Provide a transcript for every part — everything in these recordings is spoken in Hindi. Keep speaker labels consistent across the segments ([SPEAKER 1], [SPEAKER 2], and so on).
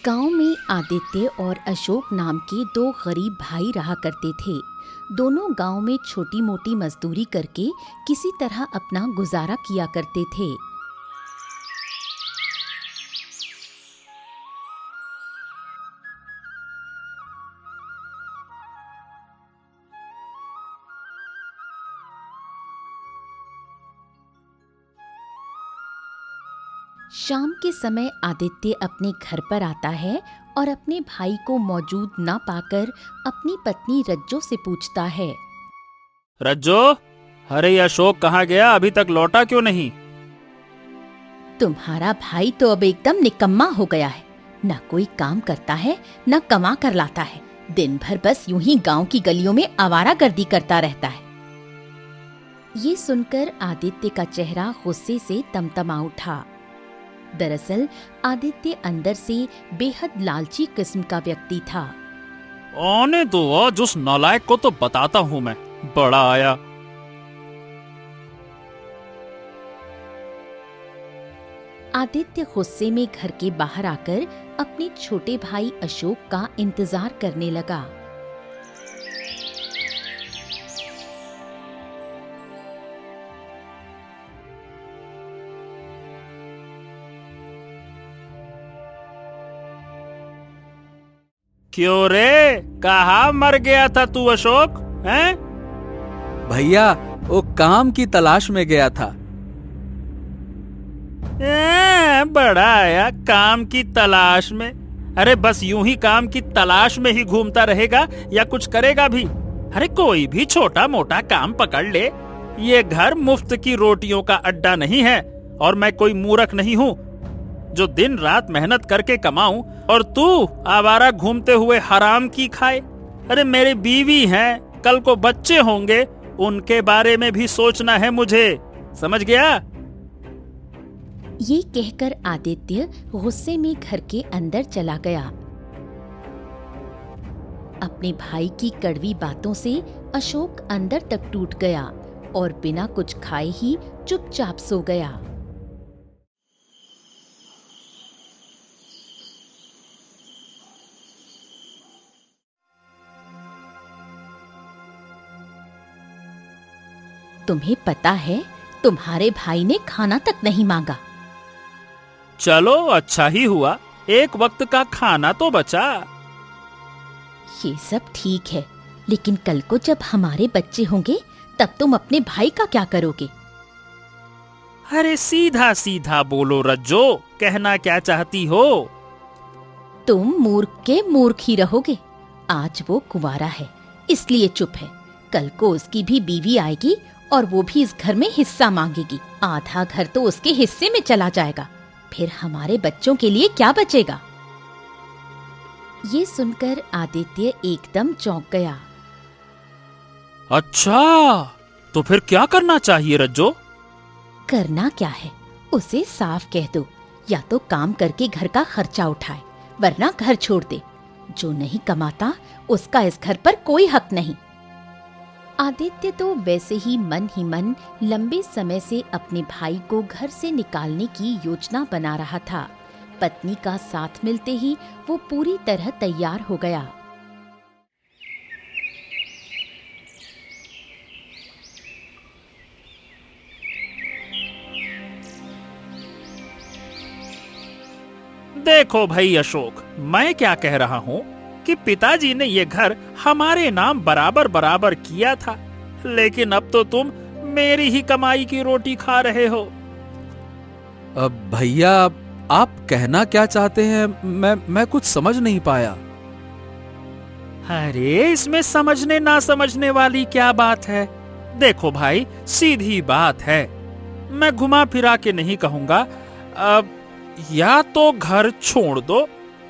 [SPEAKER 1] गांव में आदित्य और अशोक नाम के दो गरीब भाई रहा करते थे। दोनों गांव में छोटी मोटी मजदूरी करके किसी तरह अपना गुजारा किया करते थे। शाम के समय आदित्य अपने घर पर आता है और अपने भाई को मौजूद न पाकर अपनी पत्नी रज्जो से पूछता है।
[SPEAKER 2] रज्जो, अरे ये अशोक कहाँ गया? अभी तक लौटा क्यों नहीं?
[SPEAKER 1] तुम्हारा भाई तो अब एकदम निकम्मा हो गया है। न कोई काम करता है, न कमा कर लाता है। दिन भर बस यूं ही गांव की गलियों में आवारागर्दी करता रहता है। ये सुनकर आदित्य का चेहरा गुस्से से तमतमा उठा। दरअसल आदित्य अंदर से बेहद लालची किस्म का व्यक्ति था।
[SPEAKER 2] आने दो, आज उस नालायक को तो बताता हूँ मैं। बड़ा आया।
[SPEAKER 1] आदित्य गुस्से में घर के बाहर आकर अपने छोटे भाई अशोक का इंतजार करने लगा।
[SPEAKER 2] क्यों रे, कहाँ मर गया था तू अशोक? हैं?
[SPEAKER 3] भैया, वो काम की तलाश में गया था।
[SPEAKER 2] बड़ा आया काम की तलाश में। अरे बस यूं ही काम की तलाश में ही घूमता रहेगा या कुछ करेगा भी? अरे कोई भी छोटा मोटा काम पकड़ ले। ये घर मुफ्त की रोटियों का अड्डा नहीं है और मैं कोई मूर्ख नहीं हूँ जो दिन रात मेहनत करके कमाऊं और तू आवारा घूमते हुए हराम की खाए। अरे मेरी बीवी हैं, कल को बच्चे होंगे, उनके बारे में भी सोचना है मुझे। समझ गया?
[SPEAKER 1] ये कहकर आदित्य गुस्से में घर के अंदर चला गया। अपने भाई की कड़वी बातों से अशोक अंदर तक टूट गया और बिना कुछ खाए ही चुपचाप सो गया। तुम्हें पता है, तुम्हारे भाई ने खाना तक नहीं मांगा।
[SPEAKER 2] चलो अच्छा ही हुआ, एक वक्त का खाना तो बचा।
[SPEAKER 1] ये सब ठीक है, लेकिन कल को जब हमारे बच्चे होंगे तब तुम अपने भाई का क्या करोगे?
[SPEAKER 2] अरे सीधा सीधा बोलो रज्जो, कहना क्या चाहती हो?
[SPEAKER 1] तुम मूर्ख के मूर्ख ही रहोगे। आज वो कुंवारा है इसलिए चुप है। कल को उसकी भी बीवी आएगी और वो भी इस घर में हिस्सा मांगेगी। आधा घर तो उसके हिस्से में चला जाएगा। फिर हमारे बच्चों के लिए क्या बचेगा? ये सुनकर आदित्य एकदम चौंक गया।
[SPEAKER 2] अच्छा, तो फिर क्या करना चाहिए रज्जो?
[SPEAKER 1] करना क्या है, उसे साफ कह दो या तो काम करके घर का खर्चा उठाए, वरना घर छोड़ दे। जो नहीं कमाता उसका इस घर पर कोई हक नहीं। आदित्य तो वैसे ही मन लंबे समय से अपने भाई को घर से निकालने की योजना बना रहा था। पत्नी का साथ मिलते ही वो पूरी तरह तैयार हो गया।
[SPEAKER 2] देखो भाई अशोक, मैं क्या कह रहा हूँ कि पिताजी ने ये घर हमारे नाम बराबर बराबर किया था, लेकिन अब तो तुम मेरी ही कमाई की रोटी खा रहे हो।
[SPEAKER 3] अब भैया, आप कहना क्या चाहते हैं? मैं कुछ समझ नहीं पाया।
[SPEAKER 2] अरे इसमें समझने ना समझने वाली क्या बात है? देखो भाई, सीधी बात है। मैं घुमा फिरा के नहीं कहूंगा। अब या तो घर छोड़ दो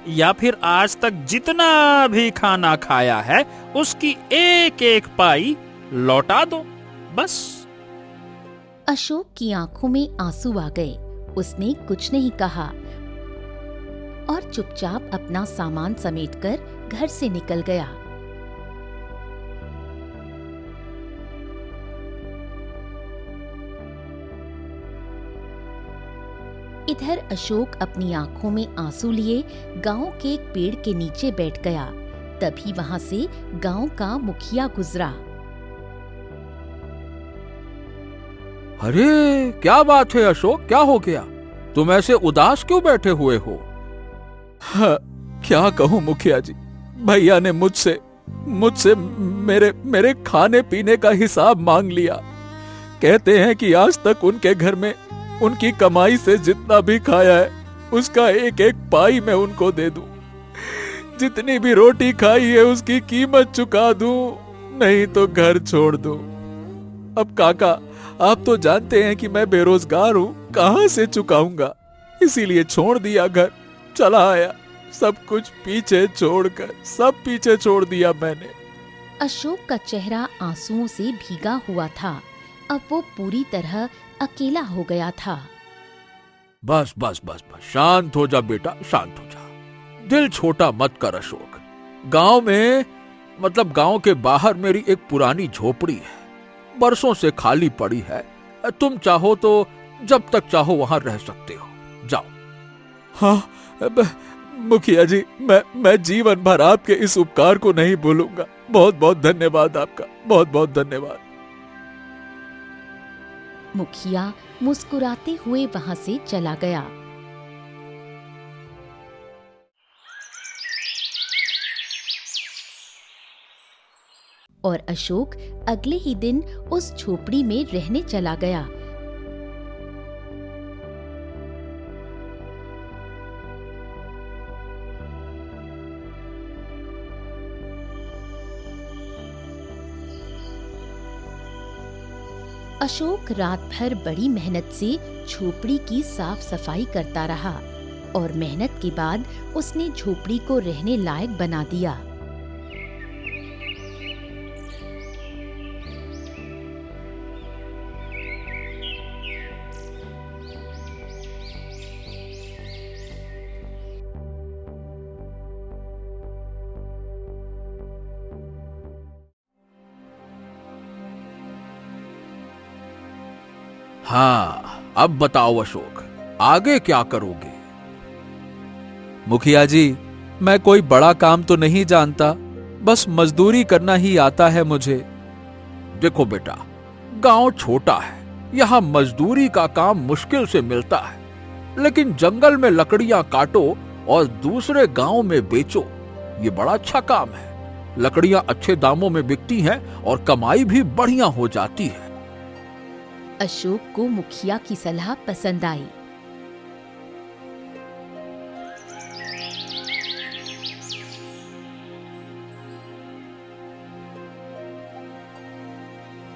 [SPEAKER 2] या फिर आज तक जितना भी खाना खाया है उसकी एक एक पाई लौटा दो, बस।
[SPEAKER 1] अशोक की आंखों में आंसू आ गए। उसने कुछ नहीं कहा और चुपचाप अपना सामान समेटकर घर से निकल गया। इधर अशोक अपनी आंखों में आंसू लिए गांव के एक पेड़ के नीचे बैठ गया। तभी वहां से गांव का मुखिया गुजरा।
[SPEAKER 3] अरे क्या बात है अशोक, क्या हो गया? तुम ऐसे उदास क्यों बैठे हुए हो? हाँ, क्या कहूँ मुखिया जी, भैया ने मुझसे मेरे खाने पीने का हिसाब मांग लिया। कहते हैं कि आज तक उनके घर में उनकी कमाई से जितना भी खाया है उसका एक एक पाई मैं उनको दे दूं। जितनी भी रोटी खाई है उसकी कीमत चुका दूं, नहीं तो घर छोड़ दूं। अब काका, आप तो जानते हैं कि मैं बेरोजगार हूं, कहां से चुकाऊंगा? इसीलिए छोड़ दिया घर, चला आया। सब कुछ पीछे छोड़कर, सब पीछे छोड़ दिया मैंने।
[SPEAKER 1] अशोक का चेहरा आंसुओं से भीगा हुआ था। अब वो पूरी तरह अकेला हो गया था।
[SPEAKER 3] बस बस बस बस, शांत हो जा बेटा, शांत हो जा। दिल छोटा मत कर अशोक। गांव में, मतलब गांव के बाहर मेरी एक पुरानी झोपड़ी है, बरसों से खाली पड़ी है। तुम चाहो तो जब तक चाहो वहां रह सकते हो, जाओ। हाँ मुखिया जी, मैं जीवन भर आपके इस उपकार को नहीं भूलूंगा। बहुत बहुत धन्यवाद आपका, बहुत बहुत धन्यवाद।
[SPEAKER 1] मुखिया मुस्कुराते हुए वहां से चला गया। और अशोक अगले ही दिन उस झोपड़ी में रहने चला गया। अशोक रात भर बड़ी मेहनत से झोपड़ी की साफ सफाई करता रहा और मेहनत के बाद उसने झोपड़ी को रहने लायक बना दिया।
[SPEAKER 3] हाँ, अब बताओ अशोक, आगे क्या करोगे? मुखिया जी, मैं कोई बड़ा काम तो नहीं जानता, बस मजदूरी करना ही आता है मुझे। देखो बेटा, गांव छोटा है, यहाँ मजदूरी का काम मुश्किल से मिलता है, लेकिन जंगल में लकड़ियां काटो और दूसरे गांव में बेचो, ये बड़ा अच्छा काम है। लकड़ियां अच्छे दामों में बिकती हैं और कमाई भी बढ़िया हो जाती है।
[SPEAKER 1] अशोक को मुखिया की सलाह पसंद आई।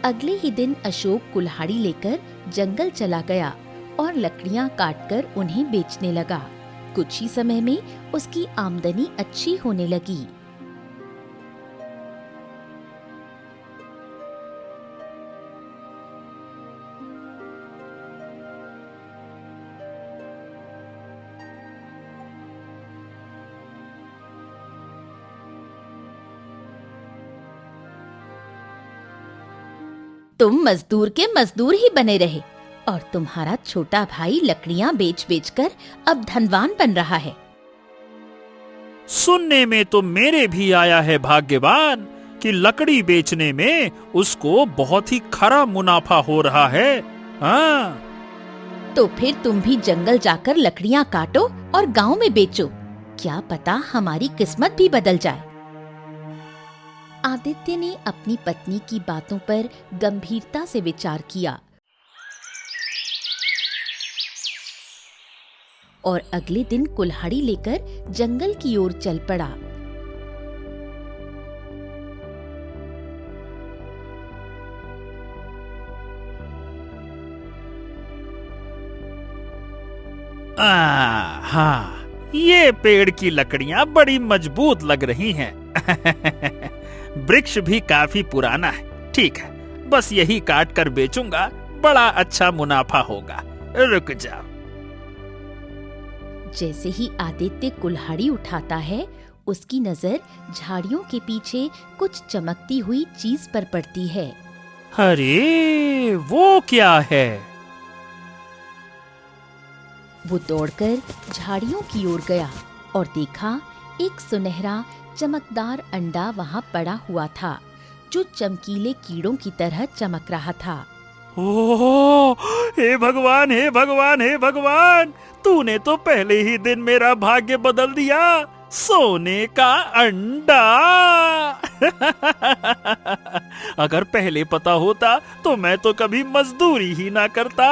[SPEAKER 1] अगले ही दिन अशोक कुल्हाड़ी लेकर जंगल चला गया और लकड़ियां काटकर उन्हें बेचने लगा। कुछ ही समय में उसकी आमदनी अच्छी होने लगी। तुम मजदूर के मजदूर ही बने रहे और तुम्हारा छोटा भाई लकड़ियां बेच बेच कर अब धनवान बन रहा है।
[SPEAKER 2] सुनने में तो मेरे भी आया है भाग्यवान कि लकड़ी बेचने में उसको बहुत ही खरा मुनाफा हो रहा है। हाँ,
[SPEAKER 1] तो फिर तुम भी जंगल जाकर लकड़ियां काटो और गांव में बेचो, क्या पता हमारी किस्मत भी बदल जाए। आदित्य ने अपनी पत्नी की बातों पर गंभीरता से विचार किया और अगले दिन कुल्हाड़ी लेकर जंगल की ओर चल पड़ा।
[SPEAKER 2] हाँ, ये पेड़ की लकड़ियां बड़ी मजबूत लग रही हैं। वृक्ष भी काफी पुराना है। ठीक है, बस यही काट कर बेचूंगा, बड़ा अच्छा मुनाफा होगा। रुक जाओ।
[SPEAKER 1] जैसे ही आदित्य कुल्हाड़ी उठाता है, उसकी नजर झाड़ियों के पीछे कुछ चमकती हुई चीज पर पड़ती है।
[SPEAKER 2] अरे, वो क्या है?
[SPEAKER 1] वो दौड़कर झाड़ियों की ओर गया और देखा एक सुनहरा चमकदार अंडा वहां पड़ा हुआ था, जो चमकीले कीड़ों की तरह चमक रहा था।
[SPEAKER 2] ओह, हे भगवान, हे भगवान, हे भगवान, तूने तो पहले ही दिन मेरा भाग्य बदल दिया। सोने का अंडा। अगर पहले पता होता तो मैं तो कभी मजदूरी ही ना करता।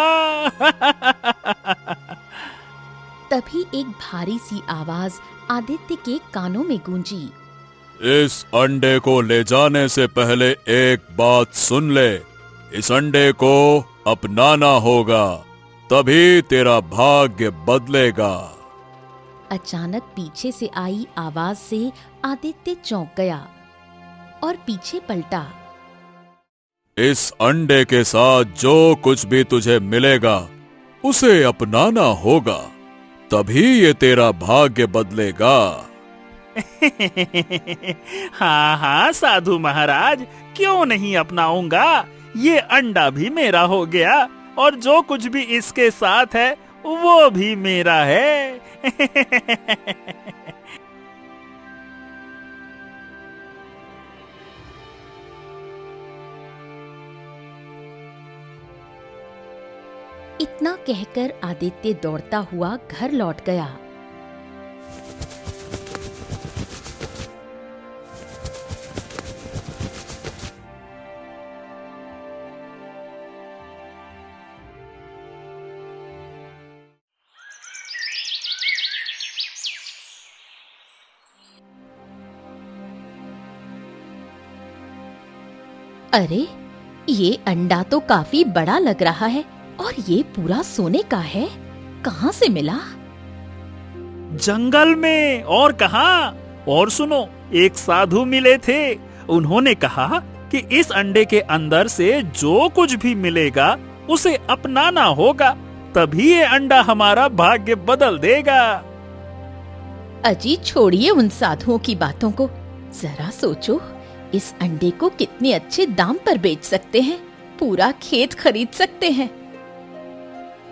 [SPEAKER 1] तभी एक भारी सी आवाज आदित्य के कानों में गूंजी।
[SPEAKER 3] इस अंडे को ले जाने से पहले एक बात सुन ले। इस अंडे को अपनाना होगा, तभी तेरा भाग्य बदलेगा।
[SPEAKER 1] अचानक पीछे से आई आवाज से आदित्य चौंक गया और पीछे पलटा।
[SPEAKER 3] इस अंडे के साथ जो कुछ भी तुझे मिलेगा उसे अपनाना होगा, तभी ये तेरा भाग्य बदलेगा।
[SPEAKER 2] हाँ हाँ साधु महाराज, क्यों नहीं अपनाऊंगा। ये अंडा भी मेरा हो गया और जो कुछ भी इसके साथ है वो भी मेरा है।
[SPEAKER 1] इतना कहकर आदित्य दौड़ता हुआ घर लौट गया। अरे, ये अंडा तो काफी बड़ा लग रहा है और ये पूरा सोने का है। कहाँ से मिला?
[SPEAKER 2] जंगल में, और कहाँ। और सुनो, एक साधु मिले थे। उन्होंने कहा कि इस अंडे के अंदर से जो कुछ भी मिलेगा उसे अपनाना होगा, तभी ये अंडा हमारा भाग्य बदल देगा।
[SPEAKER 1] अजी, छोड़िए उन साधुओं की बातों को। जरा सोचो, इस अंडे को कितने अच्छे दाम पर बेच सकते हैं। पूरा खेत खरीद सकते हैं।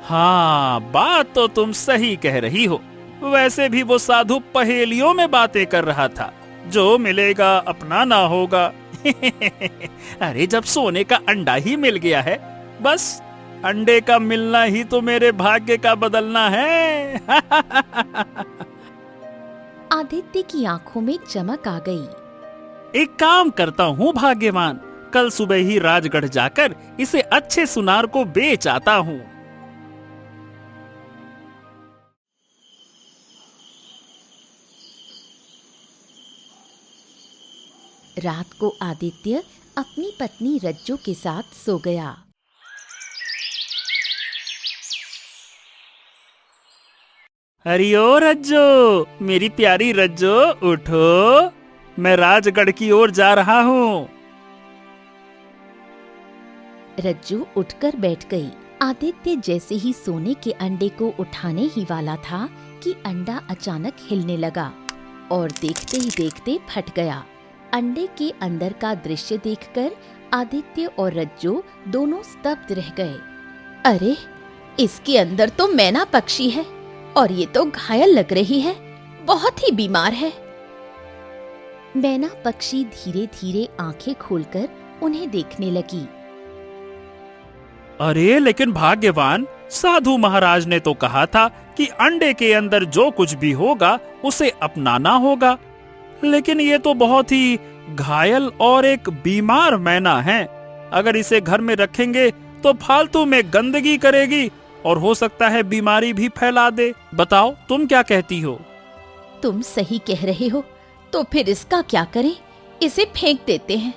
[SPEAKER 2] हाँ, बात तो तुम सही कह रही हो। वैसे भी वो साधु पहेलियों में बातें कर रहा था, जो मिलेगा अपनाना होगा। अरे, जब सोने का अंडा ही मिल गया है, बस अंडे का मिलना ही तो मेरे भाग्य का बदलना है।
[SPEAKER 1] आदित्य की आंखों में चमक आ गई।
[SPEAKER 2] एक काम करता हूँ भाग्यवान, कल सुबह ही राजगढ़ जाकर इसे अच्छे सुनार को बेच आता हूँ।
[SPEAKER 1] रात को आदित्य अपनी पत्नी रज्जो के साथ सो गया।
[SPEAKER 2] अरे ओ रज्जो, मेरी प्यारी रज्जो, उठो, मैं राजगढ़ की ओर जा रहा हूँ।
[SPEAKER 1] रज्जो उठकर बैठ गई। आदित्य जैसे ही सोने के अंडे को उठाने ही वाला था कि अंडा अचानक हिलने लगा और देखते ही देखते फट गया। अंडे के अंदर का दृश्य देखकर आदित्य और रज्जो दोनों स्तब्ध रह गए। अरे, इसके अंदर तो मैना पक्षी है और ये तो घायल लग रही है, बहुत ही बीमार है। मैना पक्षी धीरे धीरे आंखें खोलकर उन्हें देखने लगी।
[SPEAKER 2] अरे, लेकिन भाग्यवान, साधु महाराज ने तो कहा था कि अंडे के अंदर जो कुछ भी होगा उसे अपनाना होगा, लेकिन ये तो बहुत ही घायल और एक बीमार मैना है। अगर इसे घर में रखेंगे तो फालतू में गंदगी करेगी और हो सकता है बीमारी भी फैला दे। बताओ, तुम क्या कहती हो?
[SPEAKER 1] तुम सही कह रहे हो, तो फिर इसका क्या करें? इसे फेंक देते हैं।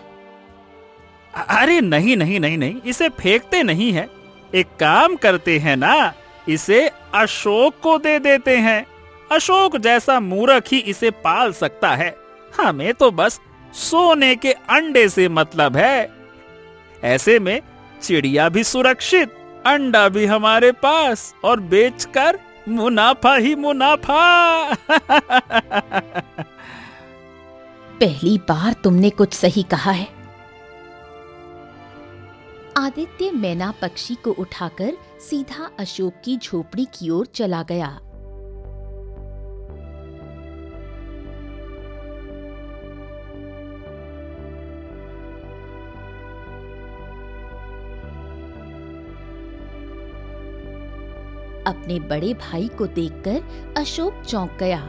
[SPEAKER 2] अरे नहीं नहीं नहीं नहीं, इसे फेंकते नहीं है। एक काम करते हैं ना, इसे अशोक को दे देते हैं। अशोक जैसा मूर्ख ही इसे पाल सकता है। हमें तो बस सोने के अंडे से मतलब है। ऐसे में चिड़िया भी सुरक्षित, अंडा भी हमारे पास और बेचकर मुनाफा ही मुनाफा।
[SPEAKER 1] पहली बार तुमने कुछ सही कहा है। आदित्य मैना पक्षी को उठाकर सीधा अशोक की झोपड़ी की ओर चला गया। अपने बड़े भाई को देखकर अशोक चौंक गया।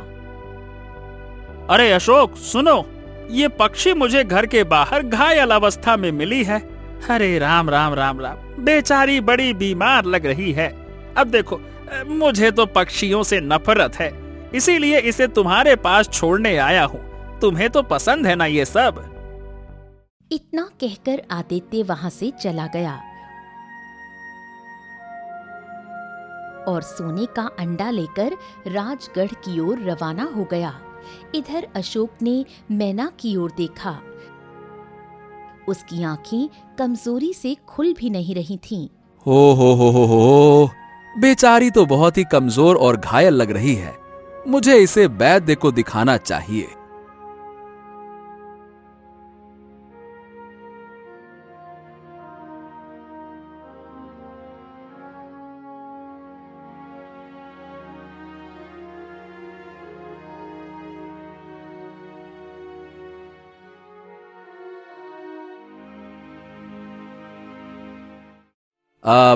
[SPEAKER 2] अरे अशोक सुनो, ये पक्षी मुझे घर के बाहर घायल अवस्था में मिली है। अरे राम राम राम राम, बेचारी बड़ी बीमार लग रही है। अब देखो, मुझे तो पक्षियों से नफरत है, इसीलिए इसे तुम्हारे पास छोड़ने आया हूँ। तुम्हें तो पसंद है ना ये सब।
[SPEAKER 1] इतना कहकर आदित्य वहां से चला गया और सोने का अंडा लेकर राजगढ़ की ओर रवाना हो गया। इधर अशोक ने मैना की ओर देखा। उसकी आंखें कमजोरी से खुल भी नहीं रही थीं।
[SPEAKER 3] हो, बेचारी तो बहुत ही कमजोर और घायल लग रही है। मुझे इसे वैद्य को दिखाना चाहिए।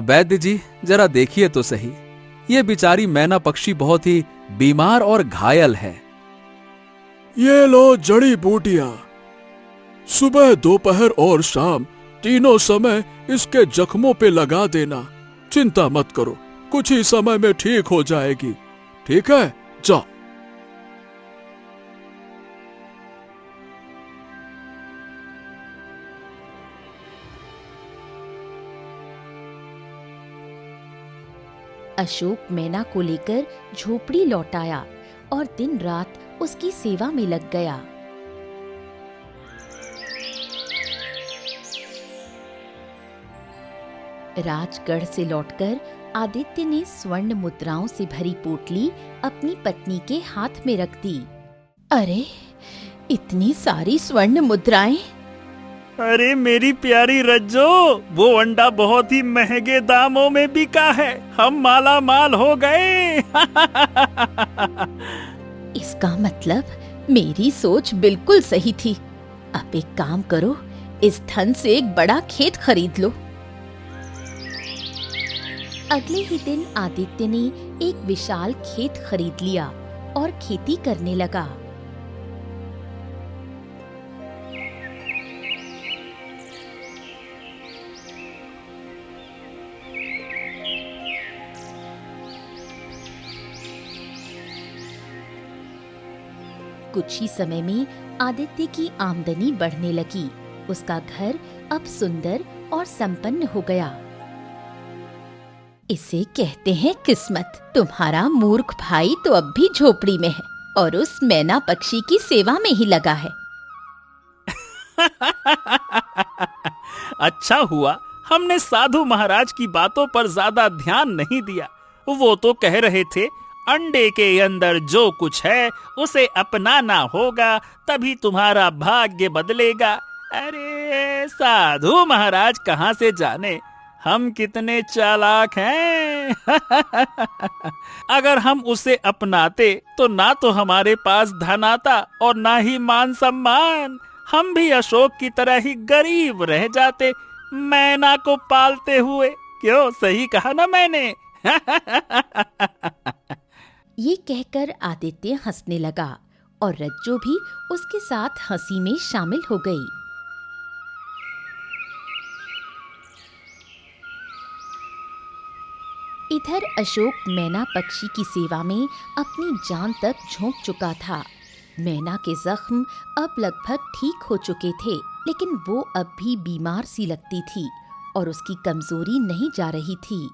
[SPEAKER 3] वैद्य जी, जरा देखिए तो सही, ये बेचारी मैना पक्षी बहुत ही बीमार और घायल है।
[SPEAKER 4] ये लो जड़ी बूटियां। सुबह, दोपहर और शाम तीनों समय इसके जख्मों पे लगा देना। चिंता मत करो, कुछ ही समय में ठीक हो जाएगी। ठीक है, जाओ।
[SPEAKER 1] अशोक मैना को लेकर झोपड़ी लौट आया और दिन रात उसकी सेवा में लग गया। राजगढ़ से लौटकर आदित्य ने स्वर्ण मुद्राओं से भरी पोटली अपनी पत्नी के हाथ में रख दी। अरे, इतनी सारी स्वर्ण मुद्राएं!
[SPEAKER 2] अरे मेरी प्यारी रज्जो, वो अंडा बहुत ही महंगे दामों में बिका है। हम माला माल हो गए।
[SPEAKER 1] इसका मतलब मेरी सोच बिल्कुल सही थी। अब एक काम करो, इस धन से एक बड़ा खेत खरीद लो। अगले ही दिन आदित्य ने एक विशाल खेत खरीद लिया और खेती करने लगा। कुछ ही समय में आदित्य की आमदनी बढ़ने लगी। उसका घर अब सुंदर और संपन्न हो गया। इसे कहते हैं किस्मत। तुम्हारा मूर्ख भाई तो अब भी झोपड़ी में है और उस मैना पक्षी की सेवा में ही लगा है।
[SPEAKER 2] अच्छा हुआ हमने साधु महाराज की बातों पर ज्यादा ध्यान नहीं दिया। वो तो कह रहे थे अंडे के अंदर जो कुछ है उसे अपनाना होगा, तभी तुम्हारा भाग्य बदलेगा। अरे साधु महाराज कहाँ से जाने हम कितने चालाक हैं। अगर हम उसे अपनाते तो ना तो हमारे पास धन आता और ना ही मान सम्मान। हम भी अशोक की तरह ही गरीब रह जाते, मैना को पालते हुए। क्यों, सही कहा ना मैंने?
[SPEAKER 1] ये कहकर आदित्य हंसने लगा और रज्जो भी उसके साथ हंसी में शामिल हो गई। इधर अशोक मैना पक्षी की सेवा में अपनी जान तक झोंक चुका था। मैना के जख्म अब लगभग ठीक हो चुके थे, लेकिन वो अब भी बीमार सी लगती थी और उसकी कमजोरी नहीं जा रही थी।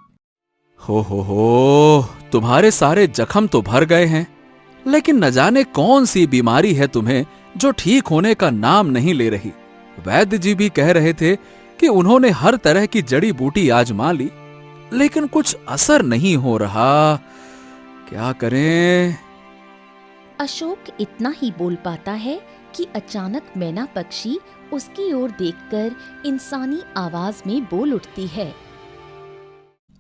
[SPEAKER 3] हो, तुम्हारे सारे जख्म तो भर गए हैं, लेकिन न जाने कौन सी बीमारी है तुम्हें जो ठीक होने का नाम नहीं ले रही। वैद्य जी भी कह रहे थे कि उन्होंने हर तरह की जड़ी बूटी आजमा ली, लेकिन कुछ असर नहीं हो रहा। क्या करें?
[SPEAKER 1] अशोक इतना ही बोल पाता है कि अचानक मैना पक्षी उसकी ओर देखकर इंसानी आवाज में बोल उठती है।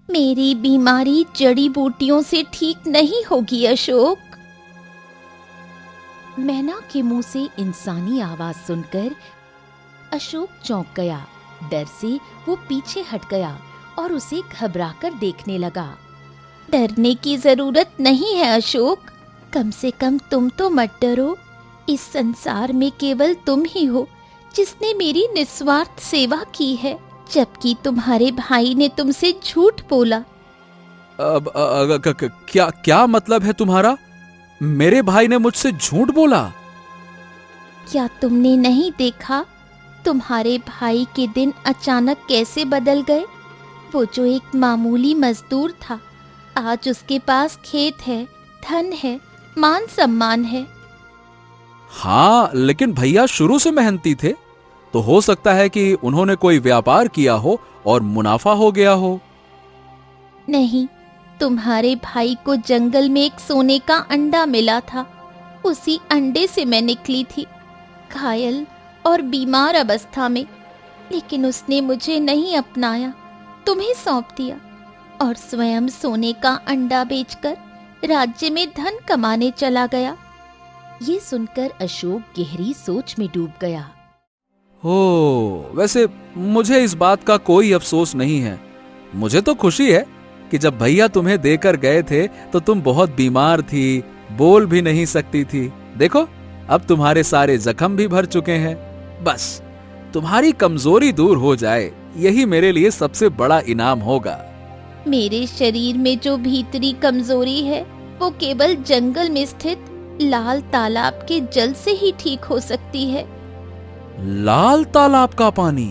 [SPEAKER 1] मेरी बीमारी जड़ी बूटियों से ठीक नहीं होगी अशोक। मैना के मुंह से इंसानी आवाज सुनकर अशोक चौंक गया। डर से वो पीछे हट गया और उसे घबराकर देखने लगा। डरने की जरूरत नहीं है अशोक, कम से कम तुम तो मत डरो। इस संसार में केवल तुम ही हो जिसने मेरी निस्वार्थ सेवा की है, जबकि तुम्हारे भाई ने तुमसे झूठ बोला।
[SPEAKER 3] अब क्या क्या मतलब है तुम्हारा? मेरे भाई ने मुझसे झूठ बोला?
[SPEAKER 1] क्या तुमने नहीं देखा तुम्हारे भाई के दिन अचानक कैसे बदल गए? वो जो एक मामूली मजदूर था, आज उसके पास खेत है, धन है, मान सम्मान है।
[SPEAKER 3] हाँ, लेकिन भैया शुरू से मेहनती थे, तो हो सकता है कि उन्होंने कोई व्यापार किया हो और मुनाफा हो गया हो।
[SPEAKER 1] नहीं, तुम्हारे भाई को जंगल में एक सोने का अंडा मिला था। उसी अंडे से मैं निकली थी, घायल और बीमार अवस्था में, लेकिन उसने मुझे नहीं अपनाया, तुम्हें सौंप दिया और स्वयं सोने का अंडा बेचकर राज्य में धन कमाने चला गया। ये सुनकर अशोक गहरी सोच में डूब गया।
[SPEAKER 3] वैसे मुझे इस बात का कोई अफसोस नहीं है। मुझे तो खुशी है कि जब भैया तुम्हें देकर गए थे तो तुम बहुत बीमार थी, बोल भी नहीं सकती थी। देखो, अब तुम्हारे सारे जख्म भी भर चुके हैं। बस तुम्हारी कमजोरी दूर हो जाए, यही मेरे लिए सबसे बड़ा इनाम होगा।
[SPEAKER 1] मेरे शरीर में जो भीतरी कमजोरी है वो केवल जंगल में स्थित लाल तालाब के जल से ही ठीक हो सकती है।
[SPEAKER 3] लाल तालाब का पानी?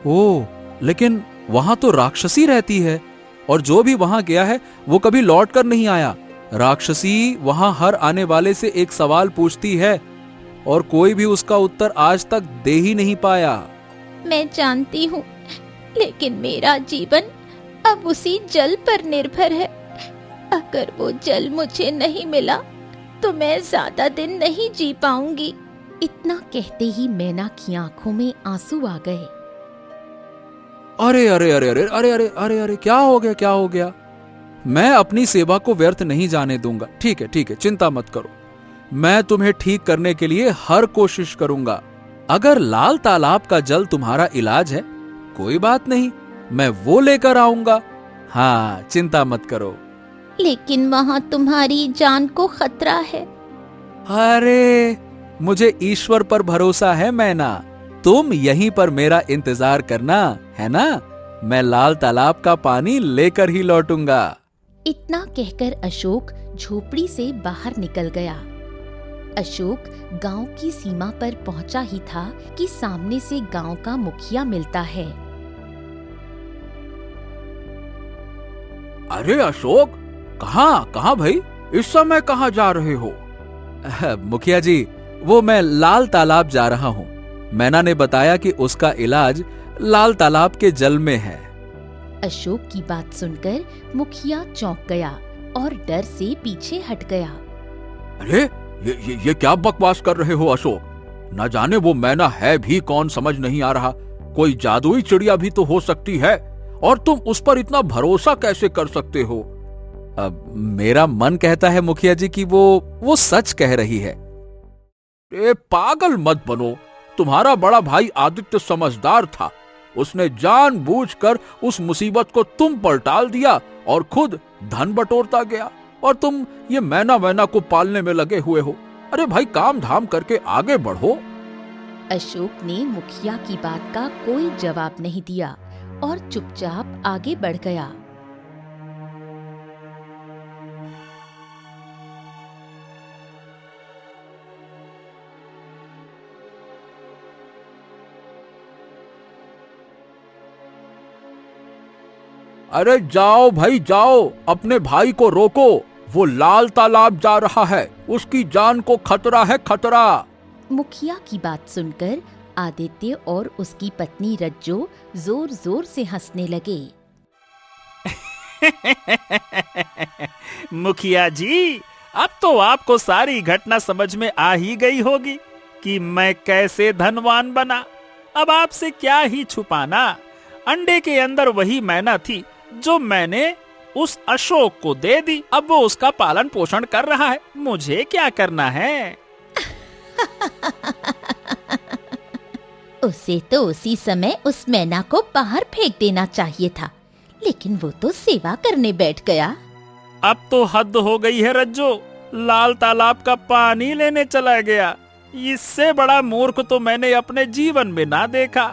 [SPEAKER 3] ओह, लेकिन वहां तो राक्षसी रहती है और जो भी वहां गया है वो कभी लौट कर नहीं आया। राक्षसी वहां हर आने वाले से एक सवाल पूछती है और कोई भी उसका उत्तर आज तक दे ही नहीं पाया।
[SPEAKER 1] मैं जानती हूँ, लेकिन मेरा जीवन अब उसी जल पर निर्भर है। अगर वो जल मुझे नहीं मिला तो मैं ज्यादा दिन नहीं जी पाऊंगी। इतना कहते ही मैना की आंखों में आंसू आ गए।
[SPEAKER 3] अरे अरे अरे अरे अरे अरे अरे अरे, क्या हो गया, क्या हो गया? मैं अपनी सेवा को व्यर्थ नहीं जाने दूंगा। ठीक है, ठीक है, चिंता मत करो। मैं तुम्हें ठीक करने के लिए हर कोशिश करूंगा। अगर लाल तालाब का जल तुम्हारा इलाज है, कोई बात नहीं, मैं वो लेकर आऊंगा। हाँ, चिंता मत करो।
[SPEAKER 1] लेकिन वहाँ तुम्हारी जान को खतरा है।
[SPEAKER 3] अरे, मुझे ईश्वर पर भरोसा है मैना। तुम यहीं पर मेरा इंतजार करना, है ना? मैं लाल तालाब का पानी लेकर ही लौटूंगा।
[SPEAKER 1] इतना कहकर अशोक झोपड़ी से बाहर निकल गया। अशोक गांव की सीमा पर पहुंचा ही था कि सामने से गांव का मुखिया मिलता है।
[SPEAKER 3] अरे अशोक, कहाँ भाई? इस समय कहाँ जा रहे हो? मुखिया जी, वो मैं लाल तालाब जा रहा हूँ। मैना ने बताया कि उसका इलाज लाल तालाब के जल में है।
[SPEAKER 1] अशोक की बात सुनकर मुखिया चौंक गया और डर से पीछे हट गया।
[SPEAKER 4] अरे ये क्या बकवास कर रहे हो अशोक? न जाने वो मैना है भी कौन, समझ नहीं आ रहा। कोई जादुई चिड़िया भी तो हो सकती है, और तुम उस पर इतना भरोसा कैसे कर सकते हो?
[SPEAKER 3] अब मेरा मन कहता है मुखिया जी कि वो सच कह रही है।
[SPEAKER 4] पागल मत बनो। तुम्हारा बड़ा भाई आदित्य समझदार था। उसने जानबूझकर उस मुसीबत को तुम पर टाल दिया और खुद धन बटोरता गया, और तुम ये मैना को पालने में लगे हुए हो। अरे भाई, काम धाम करके आगे बढ़ो।
[SPEAKER 1] अशोक ने मुखिया की बात का कोई जवाब नहीं दिया और चुपचाप आगे बढ़ गया।
[SPEAKER 4] अरे जाओ भाई जाओ, अपने भाई को रोको। वो लाल तालाब जा रहा है, उसकी जान को खतरा है, खतरा।
[SPEAKER 1] मुखिया की बात सुनकर आदित्य और उसकी पत्नी रज्जो जोर जोर से हंसने लगे।
[SPEAKER 2] मुखिया जी, अब तो आपको सारी घटना समझ में आ ही गई होगी कि मैं कैसे धनवान बना। अब आपसे क्या ही छुपाना, अंडे के अंदर वही मैना थी जो मैंने उस अशोक को दे दी। अब वो उसका पालन पोषण कर रहा है, मुझे क्या करना है।
[SPEAKER 1] उसे तो उसी समय उस मैना को बाहर फेंक देना चाहिए था, लेकिन वो तो सेवा करने बैठ गया।
[SPEAKER 2] अब तो हद हो गई है रज्जो, लाल तालाब का पानी लेने चला गया। इससे बड़ा मूर्ख तो मैंने अपने जीवन में ना देखा।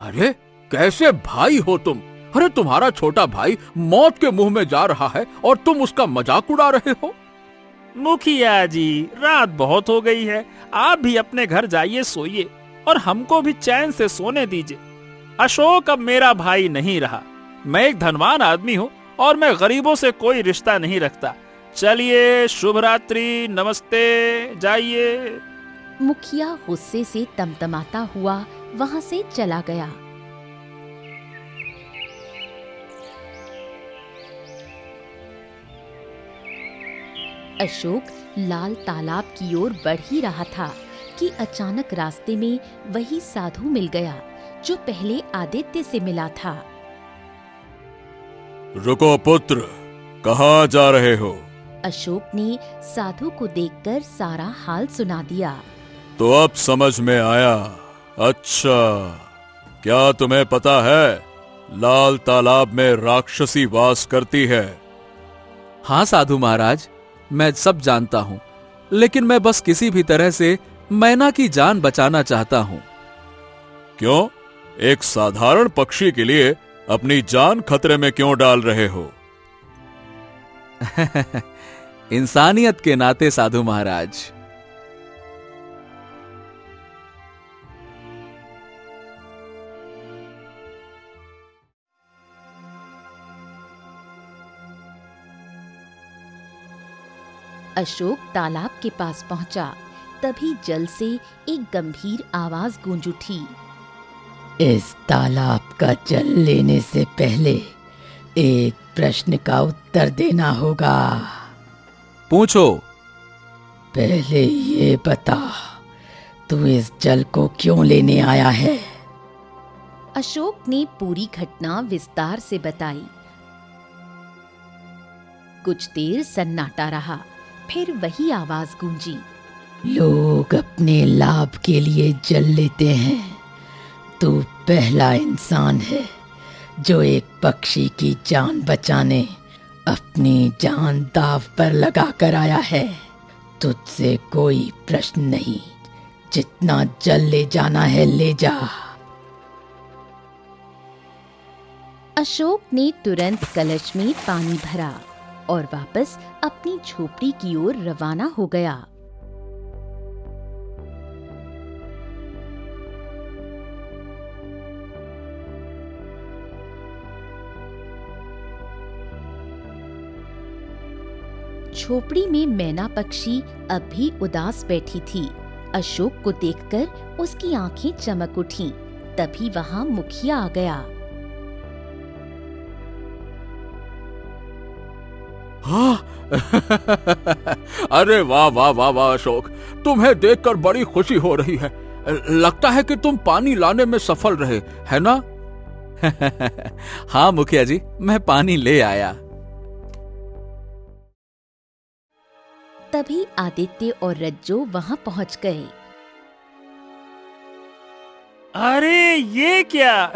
[SPEAKER 4] अरे कैसे भाई हो तुम? अरे तुम्हारा छोटा भाई मौत के मुंह में जा रहा है और तुम उसका मजाक उड़ा रहे हो।
[SPEAKER 2] मुखिया जी, रात बहुत हो गई है, आप भी अपने घर जाइए, सोइए और हमको भी चैन से सोने दीजिए। अशोक अब मेरा भाई नहीं रहा। मैं एक धनवान आदमी हूँ और मैं गरीबों से कोई रिश्ता नहीं रखता। चलिए, शुभ रात्रि, नमस्ते, जाइए।
[SPEAKER 1] मुखिया गुस्से से तमतमाता हुआ वहां से चला गया। अशोक लाल तालाब की ओर बढ़ ही रहा था कि अचानक रास्ते में वही साधु मिल गया जो पहले आदित्य से मिला था।
[SPEAKER 4] रुको पुत्र, कहाँ जा रहे हो?
[SPEAKER 1] अशोक ने साधु को देखकर सारा हाल सुना दिया।
[SPEAKER 4] तो अब समझ में आया। अच्छा, क्या तुम्हें पता है लाल तालाब में राक्षसी वास करती है?
[SPEAKER 3] हाँ साधु महाराज, मैं सब जानता हूँ, लेकिन मैं बस किसी भी तरह से मैना की जान बचाना चाहता हूँ।
[SPEAKER 4] क्यों? एक साधारण पक्षी के लिए अपनी जान खतरे में क्यों डाल रहे हो?
[SPEAKER 3] इंसानियत के नाते साधु महाराज।
[SPEAKER 1] अशोक तालाब के पास पहुंचा, तभी जल से एक गंभीर आवाज गूंज उठी।
[SPEAKER 5] इस तालाब का जल लेने से पहले एक प्रश्न का उत्तर देना होगा।
[SPEAKER 3] पूछो।
[SPEAKER 5] पहले ये बता, तू इस जल को क्यों लेने आया है?
[SPEAKER 1] अशोक ने पूरी घटना विस्तार से बताई। कुछ देर सन्नाटा रहा, फिर वही आवाज गूंजी।
[SPEAKER 5] लोग अपने लाभ के लिए जल लेते हैं, तू पहला इंसान है जो एक पक्षी की जान बचाने अपनी जान दांव पर लगा कर आया है। तुझसे कोई प्रश्न नहीं, जितना जल ले जाना है ले जा।
[SPEAKER 1] अशोक ने तुरंत कलश में पानी भरा और वापस अपनी झोपड़ी की ओर रवाना हो गया। झोपड़ी में मैना पक्षी अब भी उदास बैठी थी। अशोक को देखकर उसकी आंखें चमक उठीं। तभी वहां मुखिया आ गया।
[SPEAKER 4] हाँ। अरे वाह वाह वाह वाह अशोक, तुम्हें देखकर बड़ी खुशी हो रही है। लगता है कि तुम पानी लाने में सफल रहे, है ना?
[SPEAKER 3] हाँ मुखिया जी, मैं पानी ले आया।
[SPEAKER 1] तभी आदित्य और रज्जो वहां पहुंच गए।
[SPEAKER 2] अरे ये क्या?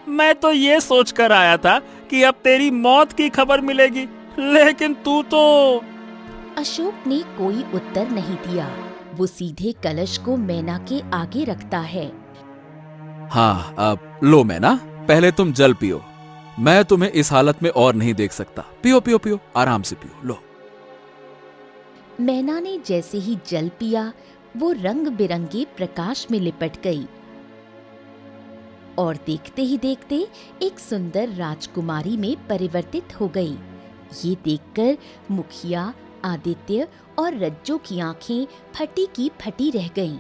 [SPEAKER 2] मैं तो ये सोचकर आया था कि अब तेरी मौत की खबर मिलेगी, लेकिन तू तो।
[SPEAKER 1] अशोक ने कोई उत्तर नहीं दिया। वो सीधे कलश को मैना के आगे रखता है।
[SPEAKER 3] हाँ, अब लो मैना, पहले तुम जल पियो। मैं तुम्हें इस हालत में और नहीं देख सकता। पियो पियो पियो, आराम से पियो, लो।
[SPEAKER 1] मैना ने जैसे ही जल पिया, वो रंग बिरंगे प्रकाश में लिपट गई और देखते ही देखते एक सुंदर राजकुमारी में परिवर्तित हो गई। ये देखकर मुखिया, आदित्य और रज्जो की आंखें फटी की फटी रह गईं।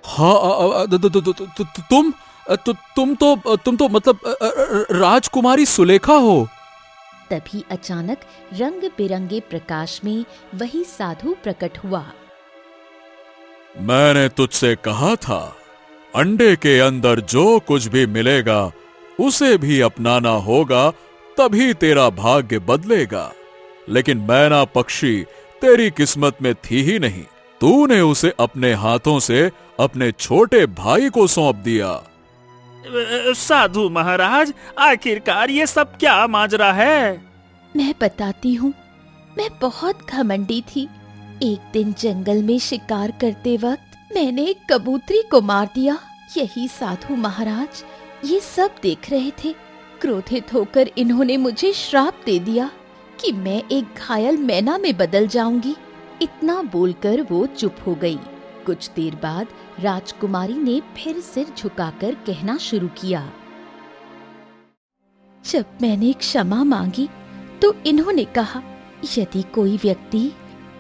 [SPEAKER 4] हाँ, तुम तो मतलब राजकुमारी सुलेखा हो।
[SPEAKER 1] तभी अचानक रंग बिरंगे प्रकाश में वही साधु प्रकट हुआ।
[SPEAKER 4] मैंने तुझसे कहा था, अंडे के अंदर जो कुछ भी मिलेगा उसे भी अपनाना होगा, तभी तेरा भाग्य बदलेगा। लेकिन मैना पक्षी तेरी किस्मत में थी ही नहीं, तूने उसे अपने हाथों से अपने छोटे भाई को सौंप दिया।
[SPEAKER 2] साधु महाराज, आखिरकार ये सब क्या माजरा है?
[SPEAKER 1] मैं बताती हूँ। मैं बहुत घमंडी थी। एक दिन जंगल में शिकार करते वक्त मैंने एक कबूतरी को मार दिया। यही साधु महाराज ये सब देख रहे थे। क्रोधित होकर इन्होंने मुझे श्राप दे दिया कि मैं एक घायल मैना में बदल जाऊंगी। इतना बोलकर वो चुप हो गई। कुछ देर बाद राजकुमारी ने फिर सिर झुकाकर कहना शुरू किया। जब मैंने क्षमा मांगी तो इन्होंने कहा, यदि कोई व्यक्ति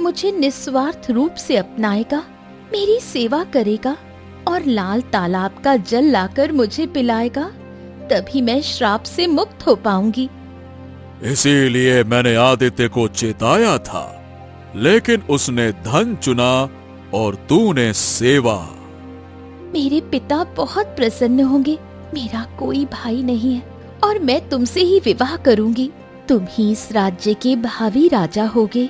[SPEAKER 1] मुझे निस्वार्थ रूप से अपनाएगा, मेरी सेवा करेगा और लाल तालाब का जल लाकर मुझे पिलाएगा, तभी मैं श्राप से मुक्त हो पाऊंगी।
[SPEAKER 4] इसीलिए मैंने आदित्य को चेताया था, लेकिन उसने धन चुना और तूने सेवा।
[SPEAKER 1] मेरे पिता बहुत प्रसन्न होंगे। मेरा कोई भाई नहीं है और मैं तुमसे ही विवाह करूंगी। तुम ही इस राज्य के भावी राजा होगे।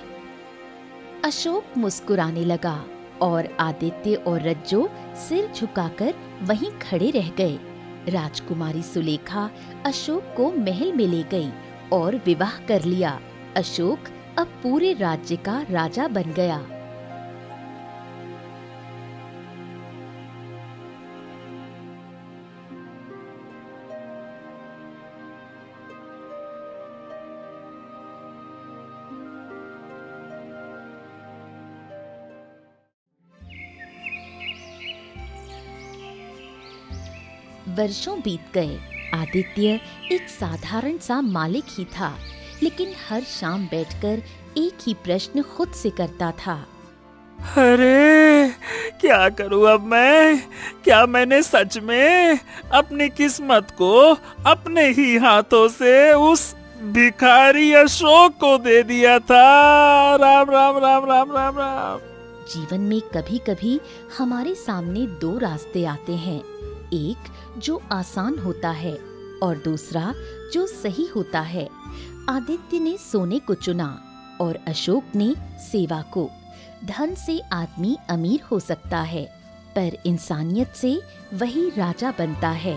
[SPEAKER 1] अशोक मुस्कुराने लगा और आदित्य और रज्जो सिर झुकाकर वहीं खड़े रह गए। राजकुमारी सुलेखा अशोक को महल में ले गई और विवाह कर लिया। अशोक अब पूरे राज्य का राजा बन गया। वर्षों बीत गए। आदित्य एक साधारण सा मालिक ही था, लेकिन हर शाम बैठकर एक ही प्रश्न खुद से करता था।
[SPEAKER 2] अरे क्या करूं अब मैं? क्या मैंने सच में अपनी किस्मत को अपने ही हाथों से उस भिखारी अशोक को दे दिया था? राम राम राम राम राम राम।
[SPEAKER 1] जीवन में कभी कभी हमारे सामने दो रास्ते आते हैं, एक जो आसान होता है और दूसरा जो सही होता है। आदित्य ने सोने को चुना और अशोक ने सेवा को। धन से आदमी अमीर हो सकता है, पर इंसानियत से वही राजा बनता है।